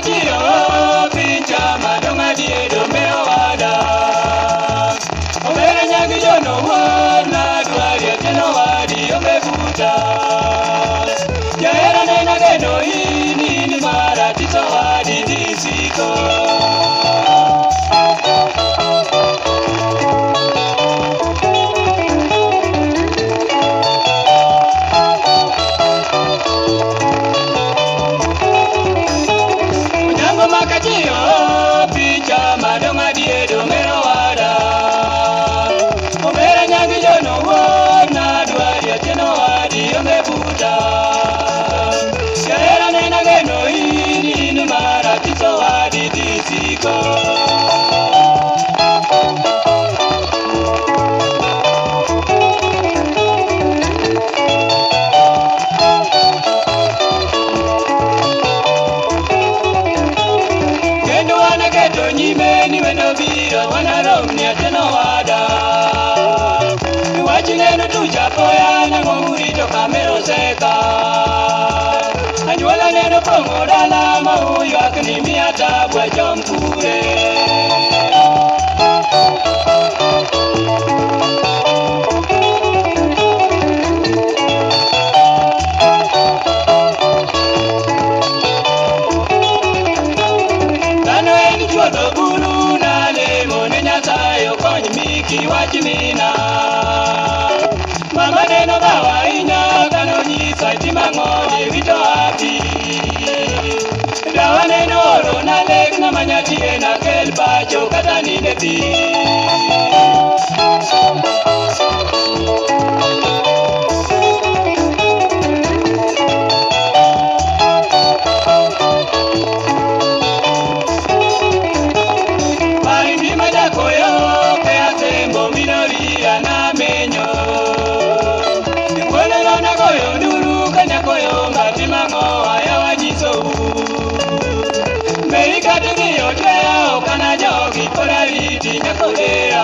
makatio pincha madonga diedo meo wada Obera nyagi jono wana dwari ateno wadi omebuta Jaera nena geno ini mara tito wadi disiko Nyimeni weno biro wanaromni ateno wada Iwachineno tuchapoya nango murito kamero seka Anyuola neno pongo dala mauyo akni miata bwa jompure Kiwachimina Mama neno gawa inya kano nyisa timangoni wito api Dawa neno oro na lek na manyatie na kel pacho kata nineti Kana jogi kola viti nyakolea